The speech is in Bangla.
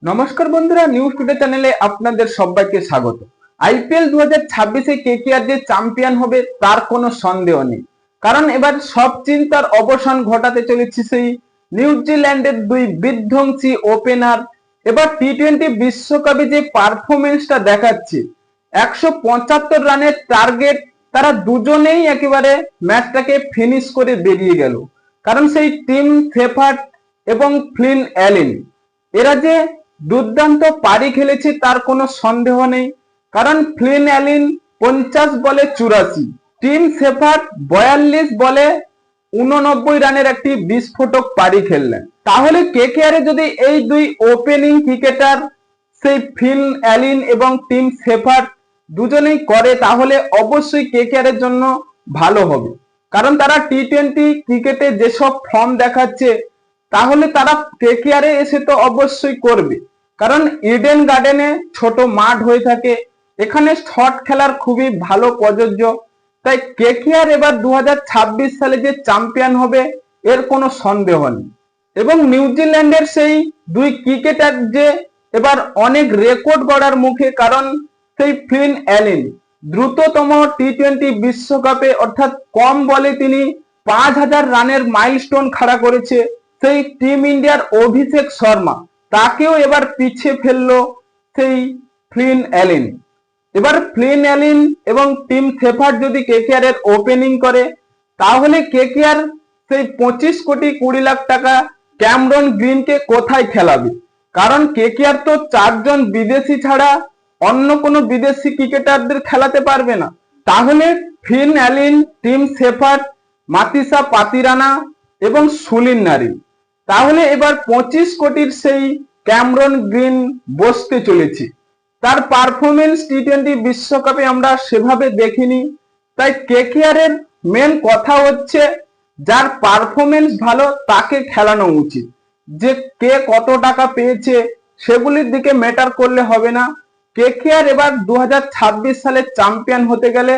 নমস্কার বন্ধুরা, নিউজ টুডে চ্যানেলে আপনাদের সবাইকে স্বাগত। আইপিএল 2026-এ কেকেআর যে চ্যাম্পিয়ন হবে তার কোনো সন্দেহ নেই, কারণ এবার সব চিন্তার অবসান ঘটাতে চলেছে সেই নিউজিল্যান্ডের দুই বিধ্বংসী ওপেনার। এবার টি-20 বিশ্বকাপে যে পারফরমেন্সটা দেখাচ্ছে, 175 রানের টার্গেট, তারা দুজনেই একেবারে ম্যাচটাকে ফিনিশ করে বেরিয়ে গেল। কারণ সেই টিম সেফার্ট এবং ফ্লিন অ্যালিন এরা যে দুর্দান্ত পারি খেলেছে তার কোনো সন্দেহ নেই। কারণ ফ্লিন অ্যালিন 50 বলে 84, টিম শেফার্ড 42 বলে 89 রানের একটি বিস্ফোরক পারি খেললেন। তাহলে কেকেআরে যদি এই দুই ওপেনিং ক্রিকেটার সেই ফ্লিন অ্যালিন এবং টিম শেফার্ড দুজনেই করে, তাহলে অবশ্যই কেকেআরের জন্য ভালো হবে। কারণ তারা টি-20 ক্রিকেটে যেসব ফর্ম দেখাচ্ছে, তাহলে তারা কেকেআরে এসে তো অবশ্যই করবে। কারণ ইডেন গার্ডেনে ছোট মাঠ হয়ে থাকে, এখানে শট খেলার খুবই ভালো প্রযোজ্য। তাই কেকেআর এবার 2026 সালে যে চ্যাম্পিয়ন হবে এর কোনো সন্দেহ নেই। এবং নিউজিল্যান্ডের সেই দুই ক্রিকেটার যে এবার অনেক রেকর্ড গড়ার মুখে, কারণ সেই ফ্লিন অ্যালিন দ্রুততম টি-20 বিশ্বকাপে অর্থাৎ কম বলে তিনি 5000 রানের মাইলস্টোন খাড়া করেছে। সেই টিম ইন্ডিয়ার অভিষেক শর্মা তাকেও এবার পিছিয়ে ফেললো সেই ফ্লিন অ্যালিন। এবার ফ্লিন অ্যালিন এবং টিম শেফার্ড যদি কেকেআর এর ওপেনিং করে, তাহলে কেকেআর সেই 25 কোটি 20 লাখ টাকা ক্যামরন গ্রিনকে কোথায় খেলাবে? কারণ কেকেআর তো 4 জন বিদেশি ছাড়া অন্য কোনো বিদেশি ক্রিকেটারদের খেলাতে পারবে না। তাহলে Finn Allen, Tim Shepherd, Matheesha Pathirana এবং সুনীল নারিন, তাহলে এবার 25 কোটির সেই ক্যামরন গ্রিন বসতে চলেছে। তার পারফরমেন্স টি-20 বিশ্বকাপে আমরা সেভাবে দেখিনি। তাই কেকেআর এর মেন কথা হচ্ছে যার পারফরমেন্স ভালো তাকে খেলানো উচিত। যে কে কত টাকা পেয়েছে সেগুলির দিকে ম্যাটার করলে হবে না। কেকেআর এবার 2026 সালে চ্যাম্পিয়ন হতে গেলে